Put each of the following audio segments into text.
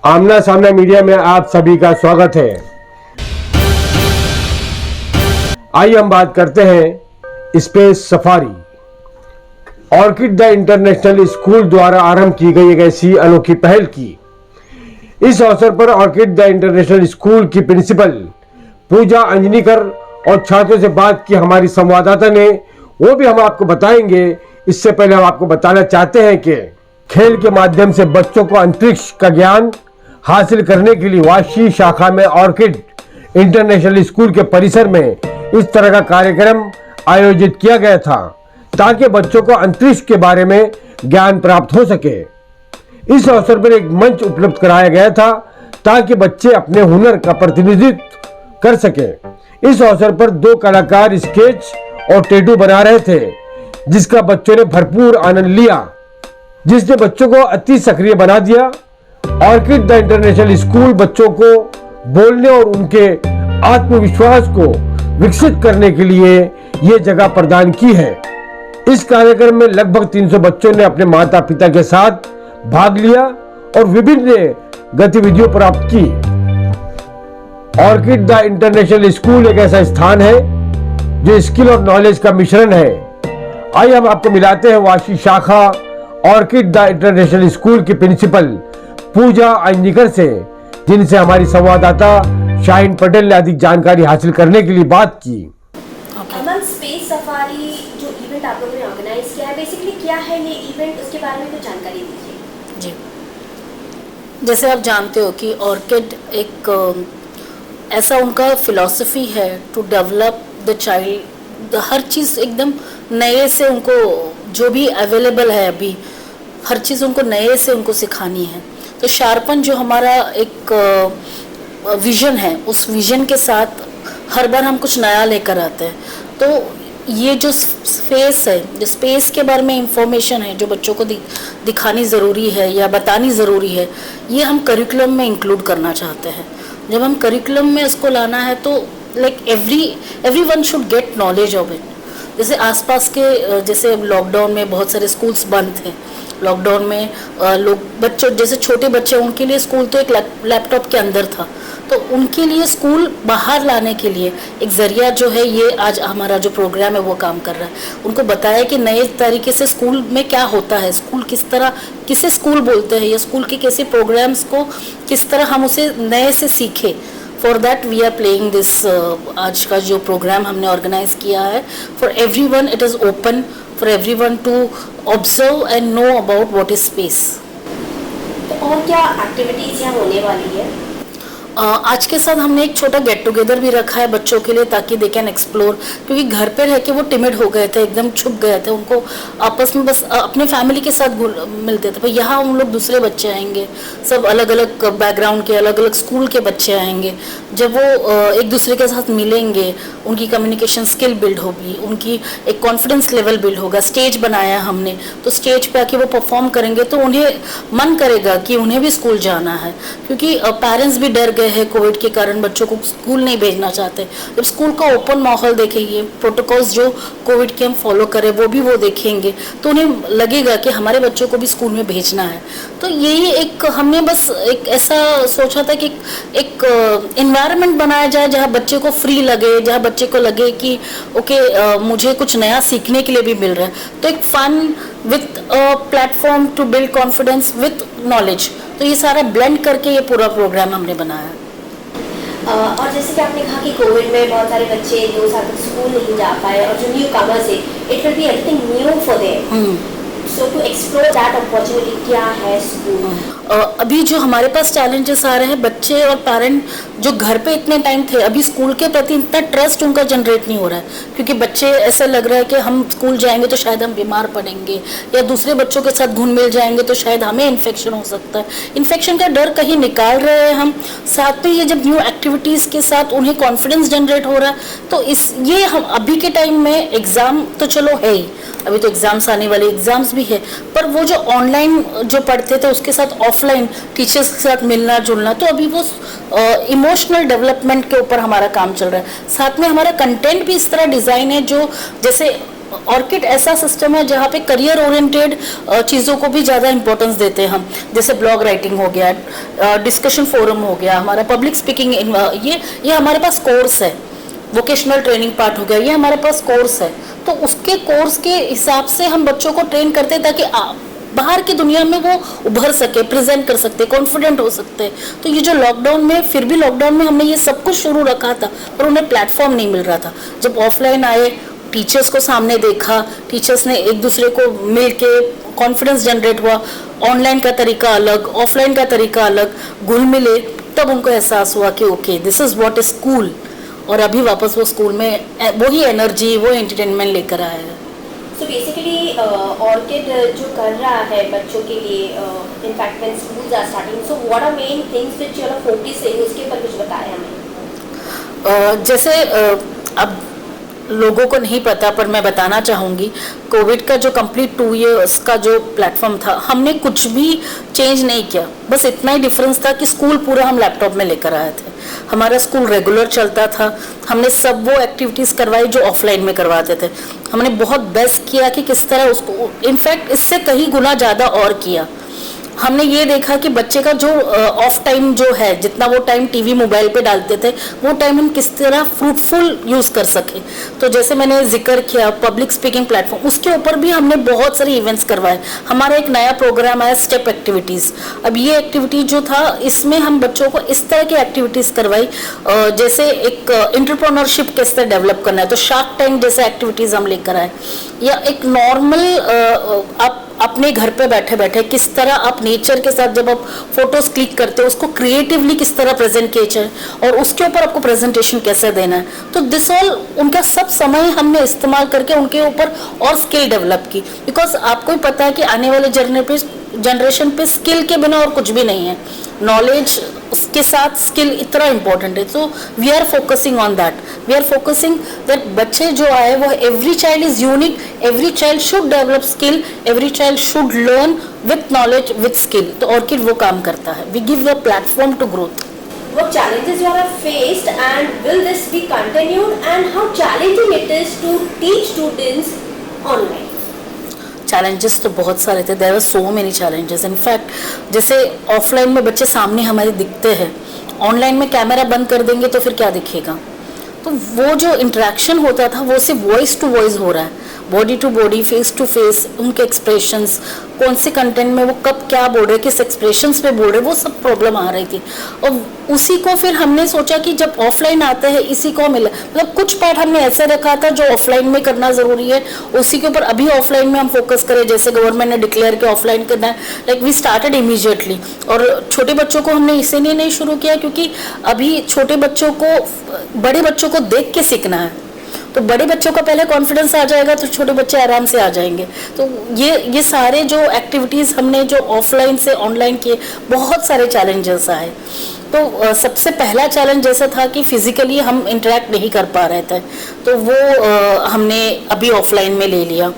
आमना सामना मीडिया में आप सभी का स्वागत है। आइए हम बात करते हैं space safari. Orchid the international school द्वारा आरंभ की गई एक ऐसी अनोखी पहल की। इस अवसर पर ऑर्किड द इंटरनेशनल स्कूल की प्रिंसिपल पूजा अंजनीकर और छात्रों से बात की हमारी संवाददाता ने, वो भी हम आपको बताएंगे। इससे पहले हम आपको बताना चाहते हैं कि खेल के माध्यम से बच्चों को अंतरिक्ष का ज्ञान हासिल करने के लिए वाशी शाखा में ऑर्किड इंटरनेशनल स्कूल के परिसर में इस तरह का कार्यक्रम आयोजित किया गया था, ताकि बच्चों को अंतरिक्ष के बारे में ज्ञान प्राप्त हो सके। इस अवसर पर एक मंच उपलब्ध कराया गया था ताकि बच्चे अपने हुनर का प्रतिनिधित्व कर सके। इस अवसर पर 2 कलाकार स्केच और टैटू बना रहे थे, जिसका बच्चों ने भरपूर आनंद लिया, जिसने बच्चों को अति सक्रिय बना दिया। ऑर्किड द इंटरनेशनल स्कूल बच्चों को बोलने और उनके आत्मविश्वास को विकसित करने के लिए ये जगह प्रदान की है। इस कार्यक्रम में लगभग 300 बच्चों ने अपने माता पिता के साथ भाग लिया और विभिन्न गतिविधियों प्राप्त की। ऑर्किड द इंटरनेशनल स्कूल एक ऐसा स्थान है जो स्किल और नॉलेज का मिश्रण है। आइए हम आपको मिलाते हैं वाशी शाखा ऑर्किड द इंटरनेशनल स्कूल की प्रिंसिपल पूजा अंजनीकर से, जिनसे हमारी संवाददाता शाहीन पटेल ने अधिक जानकारी हासिल करने के लिए बात की। मैम, स्पेस सफारी जो इवेंट आप लोगों ने ऑर्गेनाइज किया है, बेसिकली क्या है ये इवेंट, उसके बारे में कुछ जानकारी दीजिए। जी, जैसे आप जानते हो कि ऑर्किड एक ऐसा उनका फिलॉसफी है टू डेवलप द चाइल्ड। हर चीज़ एकदम नए से उनको जो भी अवेलेबल है अभी, हर चीज़ उनको नए से उनको सिखानी है। तो शार्पन जो हमारा एक विज़न है, उस विज़न के साथ हर बार हम कुछ नया लेकर आते हैं। तो ये जो स्पेस है, जो स्पेस के बारे में इंफॉर्मेशन है जो बच्चों को दिखानी ज़रूरी है या बतानी ज़रूरी है, ये हम करिकुलम में इंक्लूड करना चाहते हैं। जब हम करिकुलम में इसको लाना है तो like everyone should get knowledge of it. जैसे आसपास के, जैसे लॉकडाउन में बहुत सारे स्कूल्स बंद थे। लॉकडाउन में लोग बच्चों, जैसे छोटे बच्चे, उनके लिए स्कूल तो एक लैपटॉप के अंदर था, तो उनके लिए स्कूल बाहर लाने के लिए एक ज़रिया जो है, ये आज हमारा जो प्रोग्राम है वो काम कर रहा है। उनको बताया कि नए तरीके से स्कूल में क्या होता है, स्कूल किस तरह, किसे स्कूल बोलते हैं, या स्कूल के कैसे प्रोग्राम्स को किस तरह हम उसे नए से सीखें। For that we are playing this. आज का जो प्रोग्राम हमने ऑर्गेनाइज किया है, for everyone, it is open for everyone to observe and know about what is space. तो और क्या एक्टिविटीज़ यहाँ होने वाली है? आज के साथ हमने एक छोटा गेट टुगेदर भी रखा है बच्चों के लिए, ताकि दे कैन एक्सप्लोर, क्योंकि घर पे रह के वो टिमिड हो गए थे, एकदम छुप गए थे, उनको आपस में बस अपने फैमिली के साथ मिलते थे। पर यहाँ हम लोग दूसरे बच्चे आएंगे, सब अलग अलग बैकग्राउंड के, अलग अलग स्कूल के बच्चे आएंगे। जब वो एक दूसरे के साथ मिलेंगे, उनकी कम्युनिकेशन स्किल बिल्ड होगी, उनकी एक कॉन्फिडेंस लेवल बिल्ड होगा। स्टेज बनाया हमने, तो स्टेज पे आके वो परफॉर्म करेंगे तो उन्हें मन करेगा कि उन्हें भी स्कूल जाना है, क्योंकि पेरेंट्स भी डर गए है कोविड के कारण, बच्चों को स्कूल नहीं भेजना चाहते। जब स्कूल का ओपन माहौल देखेंगे, प्रोटोकॉल्स जो कोविड के हम फॉलो करें वो भी वो देखेंगे, तो उन्हें लगेगा कि हमारे बच्चों को भी स्कूल में भेजना है। तो यही एक हमने बस एक ऐसा सोचा था कि एक एनवायरनमेंट बनाया जाए जहाँ बच्चे को फ्री लगे, जहाँ बच्चे को लगे कि ओके मुझे कुछ नया सीखने के लिए भी मिल रहा है। तो एक fun with platform to build confidence with knowledge, तो ये सारा ब्लेंड करके ये पूरा प्रोग्राम हमने बनाया। और जैसे कि आपने कहा कि कोविड में बहुत सारे बच्चे 2 साल तक स्कूल नहीं जा पाए, और जो न्यू कमर्स है, it will be everything new for them. So to explore that opportunity, क्या है स्कूल? अभी जो हमारे पास चैलेंजेस आ रहे हैं, बच्चे और पेरेंट जो घर पे इतने टाइम थे, अभी स्कूल के प्रति इतना ट्रस्ट उनका जनरेट नहीं हो रहा है, क्योंकि बच्चे ऐसा लग रहा है कि हम स्कूल जाएंगे तो शायद हम बीमार पड़ेंगे, या दूसरे बच्चों के साथ घुल मिल जाएंगे तो शायद हमें इन्फेक्शन हो सकता है। इन्फेक्शन का डर कहीं निकाल रहे हैं हम, साथ में ये जब न्यू एक्टिविटीज़ के साथ उन्हें कॉन्फिडेंस जनरेट हो रहा है, तो ये हम अभी के टाइम में एग्ज़ाम तो चलो है ही, अभी तो एग्ज़ाम्स आने वाले, एग्ज़ाम्स भी है, पर वो जो ऑनलाइन जो पढ़ते थे उसके साथ ऑफलाइन टीचर्स के साथ मिलना जुलना, तो अभी वो इमोशनल डेवलपमेंट के ऊपर हमारा काम चल रहा है। साथ में हमारा कंटेंट भी इस तरह डिज़ाइन है जो जैसे ऑर्किड ऐसा सिस्टम है जहाँ पे करियर ओरिएंटेड चीज़ों को भी ज़्यादा इंपॉर्टेंस देते हैं हम, जैसे ब्लॉग राइटिंग हो गया, डिस्कशन फोरम हो गया, हमारा पब्लिक स्पीकिंग, ये हमारे पास कोर्स है, वोकेशनल ट्रेनिंग पार्ट हो गया, ये हमारे पास कोर्स है। तो उसके कोर्स के हिसाब से हम बच्चों को ट्रेन करते हैं ताकि बाहर की दुनिया में वो उभर सके, प्रेजेंट कर सकते, कॉन्फिडेंट हो सकते। तो ये जो लॉकडाउन में, फिर भी लॉकडाउन में हमने ये सब कुछ शुरू रखा था पर उन्हें प्लेटफॉर्म नहीं मिल रहा था। जब ऑफलाइन आए, टीचर्स को सामने देखा, टीचर्स ने एक दूसरे को मिल के कॉन्फिडेंस जनरेट हुआ, ऑनलाइन का तरीका अलग, ऑफलाइन का तरीका अलग, घुल मिले, तब उनको एहसास हुआ कि okay this is what is school. और अभी वापस वो स्कूल में वही एनर्जी, वो एंटरटेनमेंट लेकर आया है। सो बेसिकली ऑर्किड जो कर रहा है बच्चों के लिए, in fact when schools are starting, so what are main things which you are focusing, उसके ऊपर कुछ बताया हमें। जैसे अब लोगों को नहीं पता पर मैं बताना चाहूँगी, कोविड का जो कंप्लीट 2 इयर्स का जो प्लेटफॉर्म था, हमने कुछ भी चेंज नहीं किया, बस इतना ही डिफरेंस था कि स्कूल पूरा हम लैपटॉप में लेकर आए थे। हमारा स्कूल रेगुलर चलता था, हमने सब वो एक्टिविटीज़ करवाई जो ऑफलाइन में करवाते थे। हमने बहुत बेस्ट किया कि किस तरह उसको, इनफैक्ट इससे कहीं गुना ज़्यादा और किया। हमने ये देखा कि बच्चे का जो ऑफ टाइम जो है, जितना वो टाइम टीवी मोबाइल पे डालते थे, वो टाइम हम किस तरह फ्रूटफुल यूज़ कर सके। तो जैसे मैंने जिक्र किया पब्लिक स्पीकिंग प्लेटफॉर्म, उसके ऊपर भी हमने बहुत सारे इवेंट्स करवाए। हमारा एक नया प्रोग्राम आया स्टेप एक्टिविटीज़। अब ये एक्टिविटी जो था, इसमें हम बच्चों को इस तरह की एक्टिविटीज़ करवाई, जैसे एक एंटरप्रेन्योरशिप किस तरह डेवलप करना है, तो शार्क टैंक जैसे एक्टिविटीज़ हम लेकर आए, या एक नॉर्मल आप अपने घर पे बैठे बैठे किस तरह आप नेचर के साथ जब आप फोटोज क्लिक करते हो, उसको क्रिएटिवली किस तरह प्रेजेंट किया है और उसके ऊपर आपको प्रेजेंटेशन कैसे देना है। तो दिस ऑल, उनका सब समय हमने इस्तेमाल करके उनके ऊपर और स्किल डेवलप की, बिकॉज आपको ही पता है कि आने वाले जनरेशन पे स्किल के बिना और कुछ भी नहीं है। नॉलेज उसके साथ स्किल इतना इम्पोर्टेंट है। So we are focusing on that, we are focusing that बच्चे जो आए वो, every child is unique, every child should develop skill, every child should learn with knowledge with skill. तो ऑर्किड वो काम करता है, we give a platform to growth. What challenges you have faced and will this be continued, and how challenging it is to teach students online? Challenges तो बहुत सारे थे, there are so many challenges. In fact जैसे offline में बच्चे सामने हमारे दिखते हैं, ऑनलाइन में कैमरा बंद कर देंगे तो फिर क्या दिखेगा। तो वो जो इंटरेक्शन होता था वो सिर्फ वॉइस टू वॉइस हो रहा है, body to body, face to face, उनके एक्सप्रेशंस, कौन से कंटेंट में वो कब क्या बोल रहे, किस एक्सप्रेशंस पे बोल रहे, वो सब प्रॉब्लम आ रही थी। और उसी को फिर हमने सोचा कि जब ऑफलाइन आते हैं इसी को मिला, मतलब कुछ पार्ट हमने ऐसे रखा था जो ऑफलाइन में करना ज़रूरी है, उसी के ऊपर अभी ऑफलाइन में हम फोकस करें। जैसे गवर्नमेंट ने डिक्लेयर किया ऑफलाइन करना है, लाइक वी स्टार्टेड इमीडिएटली। और छोटे बच्चों को हमने इसीलिए नहीं शुरू किया क्योंकि अभी छोटे बच्चों को बड़े बच्चों को देख के सीखना है। तो बड़े बच्चों का पहले कॉन्फिडेंस आ जाएगा तो छोटे बच्चे आराम से आ जाएंगे। तो ये सारे जो एक्टिविटीज़ हमने जो ऑफलाइन से ऑनलाइन किए, बहुत सारे चैलेंजेस आए। तो सबसे पहला चैलेंज जैसा था कि फिजिकली हम इंटरेक्ट नहीं कर पा रहे थे, तो वो हमने अभी ऑफलाइन में ले लिया।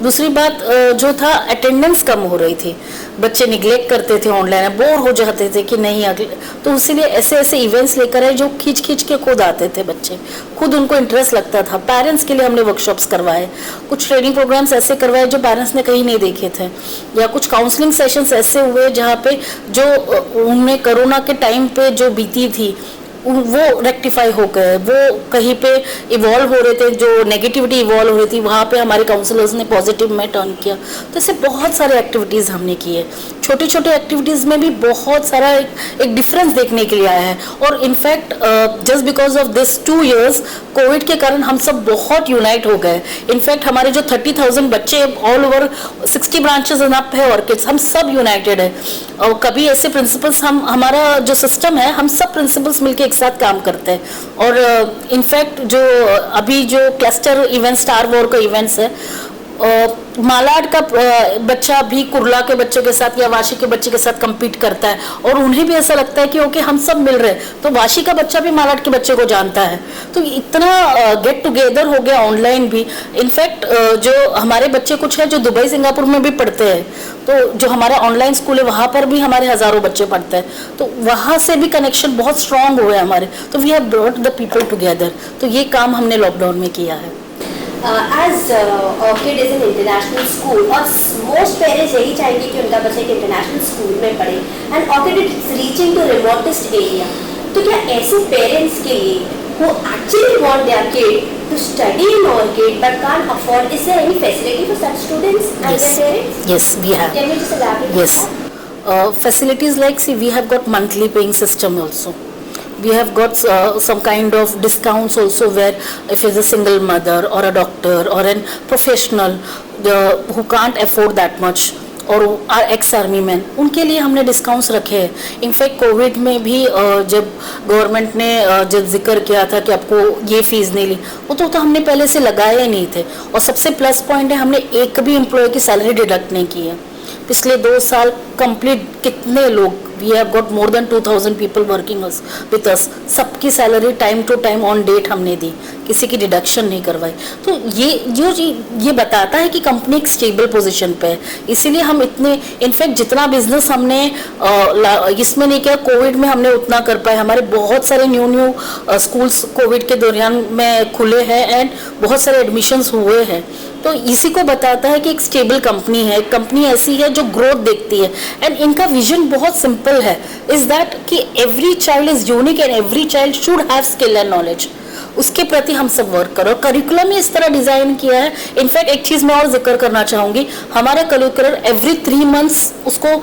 दूसरी बात जो था, अटेंडेंस कम हो रही थी, बच्चे निगलेक्ट करते थे, ऑनलाइन बोर हो जाते थे कि नहीं अगले, तो इसीलिए ऐसे ऐसे इवेंट्स लेकर आए जो खींच खींच के खुद आते थे बच्चे, खुद उनको इंटरेस्ट लगता था। पेरेंट्स के लिए हमने वर्कशॉप्स करवाए, कुछ ट्रेनिंग प्रोग्राम्स ऐसे करवाए जो पेरेंट्स ने कहीं नहीं देखे थे, या कुछ काउंसलिंग सेशंस ऐसे हुए जहाँ पे जो उनमें कोरोना के टाइम पे जो बीती थी वो रेक्टिफाई हो गए, वो कहीं पे इवॉल्व हो रहे थे, जो नेगेटिविटी इवॉल्व हो रही थी वहाँ पे हमारे काउंसलर्स ने पॉजिटिव में टर्न किया। तो ऐसे बहुत सारे एक्टिविटीज़ हमने की है, छोटी छोटी एक्टिविटीज़ में भी बहुत सारा एक डिफरेंस देखने के लिए आया है। और in fact just because of this 2 years Covid के कारण हम सब बहुत यूनाइट हो गए। इनफैक्ट हमारे जो 30,000 बच्चे ऑल ओवर 60 ब्रांचेस अप है ऑर्किड्स, हम सब यूनाइटेड है। और कभी ऐसे प्रिंसिपल्स, हमारा जो सिस्टम है, हम सब प्रिंसिपल्स मिलकर एक साथ काम करते हैं। और इनफैक्ट जो अभी जो क्लस्टर इवेंट, स्टार वॉर का इवेंट्स है, मालाड का बच्चा भी कुरला के बच्चे के साथ या वाशी के बच्चे के साथ compete करता है, और उन्हें भी ऐसा लगता है कि ओके हम सब मिल रहे हैं, तो वाशी का बच्चा भी मालाड के बच्चे को जानता है। तो इतना गेट टुगेदर हो गया ऑनलाइन भी। इनफैक्ट जो हमारे बच्चे कुछ है जो दुबई सिंगापुर में भी पढ़ते हैं, तो जो हमारा ऑनलाइन स्कूल है वहाँ पर भी हमारे हज़ारों बच्चे पढ़ते हैं, तो वहाँ से भी कनेक्शन बहुत स्ट्रांग हुए हमारे। तो we have brought the people together. तो ये काम हमने लॉकडाउन में किया है। As Orchid is an international school और मोस्ट पेरेंट्स यही चाहेंगे कि उनका बच्चा एक इंटरनेशनल स्कूल में पढ़े and Orchid is reaching to remotest area, तो क्या ऐसे पेरेंट्स के लिए who actually want their kid to study in Orchid but can't afford, is there any facility for such students and Yes. their parents? Yes, we have. Can we just elaborate Yes. on that? Facilities like, see, we have got monthly paying system also. We have got some kind of discounts also, where if it's a single mother or a doctor or a professional who can't afford that much, और ex army man, उनके लिए हमने discounts रखे हैं। In fact Covid में भी जब government ने जब जिक्र किया था कि आपको ये फीस नहीं ली, वो तो हमने पहले से लगाए ही नहीं थे। और सबसे प्लस पॉइंट है, हमने एक भी एम्प्लॉय की सैलरी डिडक्ट नहीं की है। पिछले 2 साल कंप्लीट कितने लोग, we have got more than 2000 people working with us, सबकी salary time to time on date हमने दी, किसी की डिडक्शन नहीं करवाई। तो ये बताता है कि कंपनी एक स्टेबल पोजीशन पे है। इसीलिए हम इतने, इनफैक्ट जितना बिजनेस हमने इसमें नहीं किया, कोविड में हमने उतना कर पाए। हमारे बहुत सारे न्यू स्कूल्स कोविड के दौरान में खुले हैं एंड बहुत सारे एडमिशन्स हुए हैं। तो इसी को बताता है कि एक स्टेबल कंपनी है, एक कंपनी ऐसी है जो ग्रोथ देखती है। एंड इनका विजन बहुत सिंपल है, इज दैट कि every child is unique and every child should have skill and knowledge. उसके प्रति हम सब वर्क करो। करिकुलम ही इस तरह डिजाइन किया है। इनफैक्ट एक चीज मैं और जिक्र करना चाहूंगी, हमारा करिकुलर एवरी 3 मंथ्स उसको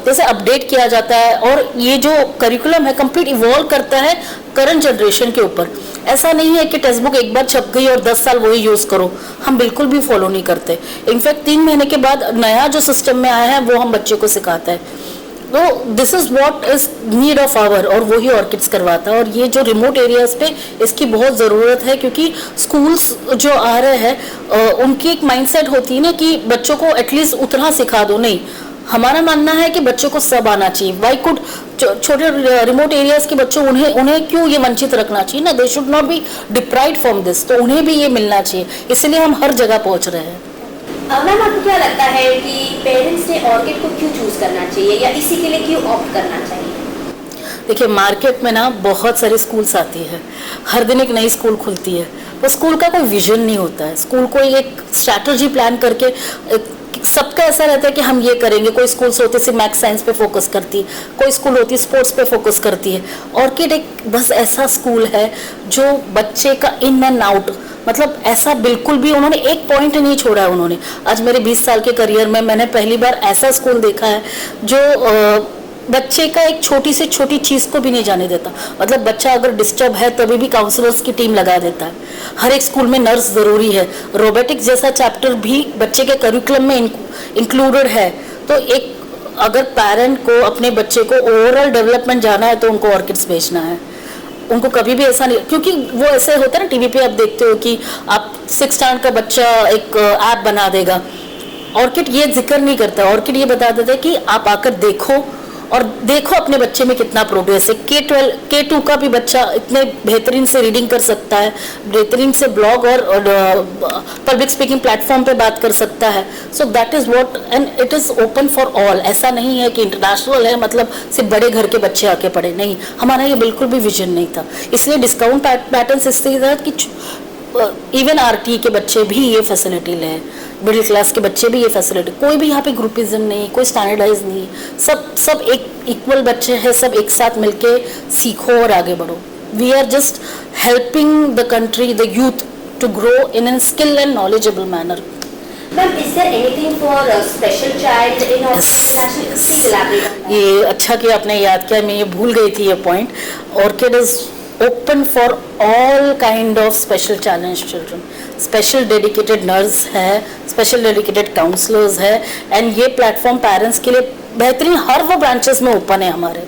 जैसे अपडेट किया जाता है, और ये जो करिकुलम है कंप्लीट इवॉल्व करता है करंट जनरेशन के ऊपर। ऐसा नहीं है कि टेक्स्ट बुक एक बार छप गई और 10 साल वही यूज करो, हम बिल्कुल भी फॉलो नहीं करते। इनफैक्ट 3 महीने के बाद नया जो सिस्टम में आया है वो हम बच्चे को सिखाते हैं। तो this is what is need of hour, और वही ऑर्किड्स करवाता है। और ये जो रिमोट एरियाज पे इसकी बहुत ज़रूरत है, क्योंकि स्कूल्स जो आ रहे हैं उनकी एक माइंडसेट होती है ना कि बच्चों को एटलीस्ट उतना सिखा दो। नहीं, हमारा मानना है कि बच्चों को सब आना चाहिए। वाई कुड छोटे रिमोट एरियाज के बच्चों, उन्हें क्यों ये वंचित रखना चाहिए ना? They should not be deprived from this, तो उन्हें भी ये मिलना चाहिए। इसलिए हम हर जगह पहुंच रहे हैं। मैम, आपको क्या लगता है कि पेरेंट्स ने ऑर्किड को क्यों चूज करना चाहिए या इसी के लिए क्यों ऑप्ट करना चाहिए? देखिए, मार्केट में ना बहुत सारी स्कूल्स आती है, हर दिन एक नई स्कूल खुलती है। तो स्कूल का कोई विजन नहीं होता है। स्कूल को एक स्ट्रैटेजी प्लान करके सबका ऐसा रहता है कि हम ये करेंगे। कोई स्कूल्स होती है सिर्फ मैथ्स साइंस पे फोकस करती, कोई स्कूल होती है स्पोर्ट्स पे फोकस करती है। ऑर्किड एक बस ऐसा स्कूल है जो बच्चे का इन एंड आउट, मतलब ऐसा बिल्कुल भी उन्होंने एक पॉइंट नहीं छोड़ा है उन्होंने। आज मेरे 20 साल के करियर में मैंने पहली बार ऐसा स्कूल देखा है जो बच्चे का एक छोटी से छोटी चीज़ को भी नहीं जाने देता। मतलब बच्चा अगर डिस्टर्ब है तभी भी काउंसलर्स की टीम लगा देता है। हर एक स्कूल में नर्स ज़रूरी है। रोबोटिक्स जैसा चैप्टर भी बच्चे के करिकुलम में इंक्लूडेड है। तो एक अगर पेरेंट को अपने बच्चे को ओवरऑल डेवलपमेंट जाना है तो उनको ऑर्किड्स भेजना है। उनको कभी भी ऐसा नहीं, क्योंकि वो ऐसे होता है ना, टीवी पे आप देखते हो कि आप 6 स्टैंडर्ड का बच्चा एक ऐप बना देगा। ऑर्किड ये जिक्र नहीं करता। ऑर्किड ये बता देता है कि आप आकर देखो और देखो अपने बच्चे में कितना प्रोग्रेस है। K2 का भी बच्चा इतने बेहतरीन से रीडिंग कर सकता है, बेहतरीन से ब्लॉग और पब्लिक स्पीकिंग प्लेटफॉर्म पे बात कर सकता है। So that is what, and it is open for all. ऐसा नहीं है कि इंटरनेशनल है मतलब सिर्फ बड़े घर के बच्चे आके पढ़े, नहीं, हमारा ये बिल्कुल भी विजन नहीं था। इसलिए डिस्काउंट पैटर्न इससे कि इवन RT के बच्चे भी ये फैसिलिटी लें, मिडिल क्लास के बच्चे भी ये फैसिलिटी। कोई भी यहाँ पे ग्रुपिज्म नहीं, कोई स्टैंडर्डाइज नहीं, सब एक इक्वल बच्चे हैं, सब एक साथ मिलके सीखो और आगे बढ़ो। We are just helping the country, the youth to grow in an skill and knowledgeable manner. Ma'am, is there anything for a special child in Orchid? Please elaborate on that. ये अच्छा कि आपने याद किया, मैं ये भूल गई थी ये point. Orchid is open for all kind of special challenge children. Special dedicated nurse है, स्पेशल डेडिकेटेड काउंसलर्स है, एंड ये प्लेटफॉर्म पेरेंट्स के लिए बेहतरीन हर वो ब्रांचेस में ओपन है हमारे,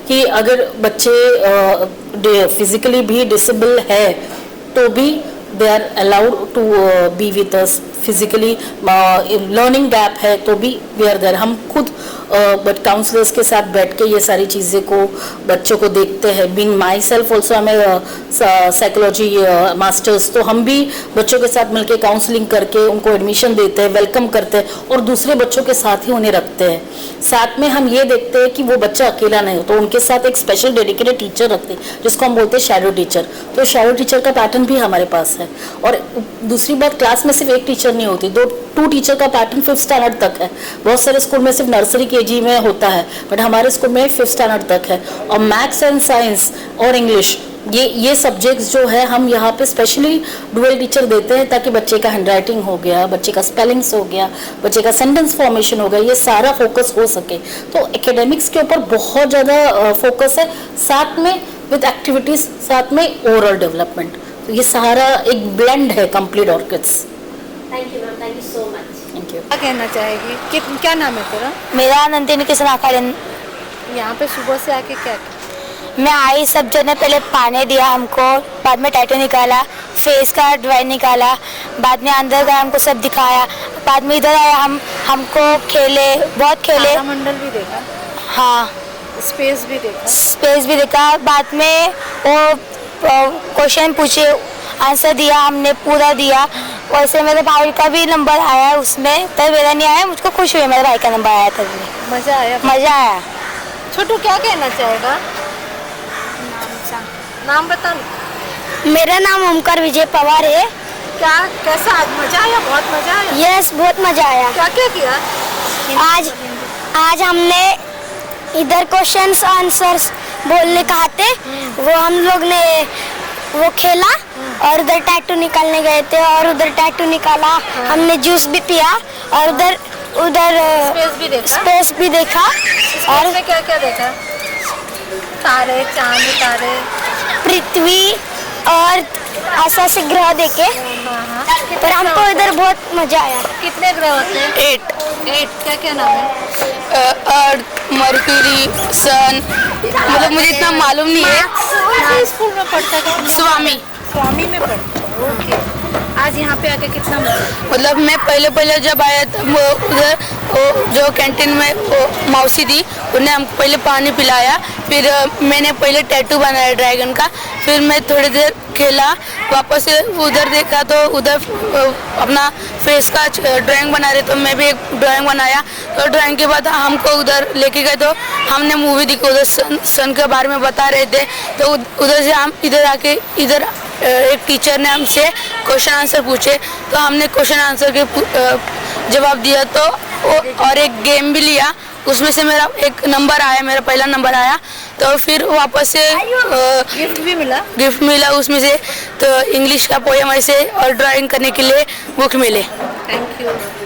कि अगर बच्चे फिजिकली भी डिसेबल है तो भी they are allowed to be with us. Physically learning gap है तो भी वी आर देयर। हम खुद बट काउंसलर्स के साथ बैठ के ये सारी चीज़ें को बच्चों को देखते हैं। बीइंग माई सेल्फ ऑल्सो हमें साइकोलॉजी मास्टर्स, तो हम भी बच्चों के साथ मिलके काउंसलिंग करके उनको एडमिशन देते हैं, वेलकम करते हैं और दूसरे बच्चों के साथ ही उन्हें रखते हैं। साथ में हम ये देखते हैं कि वो बच्चा अकेला नहीं हो, तो उनके साथ एक स्पेशल डेडिकेटेड टीचर रखते हैं जिसको हम बोलते हैं शैडो टीचर। तो शैडो टीचर का पैटर्न भी हमारे पास है। और दूसरी बात, क्लास में सिर्फ एक टीचर नहीं होती, 2 टीचर का पैटर्न 5th स्टैंडर्ड तक है। बहुत सारे स्कूल में सिर्फ नर्सरी केजी में होता है, बट हमारे स्कूल में 5th स्टैंडर्ड तक है। और मैथ्स एंड साइंस और इंग्लिश, ये सब्जेक्ट्स जो है हम यहाँ पे स्पेशली डुअल टीचर देते हैं, ताकि बच्चे का हैंडराइटिंग हो गया, बच्चे का स्पेलिंग्स हो गया, बच्चे का सेंटेंस फॉर्मेशन हो गया, ये सारा फोकस हो सके। तो एकेडमिक्स के ऊपर बहुत ज़्यादा फोकस है, साथ में विद एक्टिविटीज, साथ में ओवरऑल डेवलपमेंट। तो ये सारा एक ब्लेंड है complete orchids. Thank you ma'am, thank you so much. Thank you. क्या कहना चाहेगी? क्या नाम है तेरा? मेरा नंदिनी किशन आकारण। यहाँ पे सुबह से आके क्या मैं आई, सब जन ने पहले पानी दिया हमको, बाद में टैटू निकाला, फेस का ड्राइंग निकाला, बाद में अंदर गया, हमको सब दिखाया, बाद में इधर आया, हमको खेले, बहुत खेले। मंडल भी देखा? हाँ, स्पेस भी देखा? स्पेस भी देखा। बाद में वो क्वेश्चन पूछे, आंसर दिया, हमने पूरा दिया। वैसे मेरे भाई का भी नंबर आया उसमें, तब मेरा नहीं आया, मुझको खुश हुई मेरे भाई का नंबर आया तभी। मजा आया? मजा आया। छोटू क्या कहना चाहेगा? नाम बता। मेरा नाम ओमकार विजय पवार है। क्या, कैसा आज मजा आया? बहुत मजा आया? यस, बहुत मजा आया। क्या क्या किया आज हमने इधर क्वेश्चंस आंसर्स बोलने कहा थे, वो हम लोग ने वो खेला, और उधर टैटू निकालने गए थे और उधर टैटू निकाला। हमने जूस भी पिया और उधर स्पेस भी देखा। और में क्या क्या देखा? तारे, चांद तारे, पृथ्वी और ऐसा से ग्रह देखे। पर हमको इधर बहुत मजा आया। कितने ग्रह होते हैं? 8। क्या क्या नाम है? अर्थ, मरकरी, सन, मतलब मुझे इतना मालूम नहीं है। कौन स्कूल में पढ़ता है? स्वामी में पढ़ता। ओके। आज यहाँ पे आके कितना मजा? मतलब मैं पहले जब आया था, वो उधर जो कैंटीन में वो मौसी थी, उन्हें हमको पहले पानी पिलाया, फिर मैंने पहले टैटू बनाया ड्रैगन का, फिर मैं थोड़ी देर खेला, वापस उधर देखा तो उधर अपना फेस का ड्राइंग बना रहे, तो मैं भी एक ड्राइंग बनाया। तो ड्राइंग के बाद हमको उधर लेके गए, तो हमने मूवी देखी, उधर सन के बारे में बता रहे थे। तो उधर से हम इधर आके, इधर एक टीचर ने हमसे क्वेश्चन आंसर पूछे, तो हमने क्वेश्चन आंसर के जवाब दिया, तो और एक गेम भी लिया, उसमें से मेरा एक नंबर आया, मेरा पहला नंबर आया। तो फिर वापस से गिफ्ट मिला उसमें से, तो इंग्लिश का पोएम ऐसे और ड्राइंग करने के लिए बुक मिले। Thank you.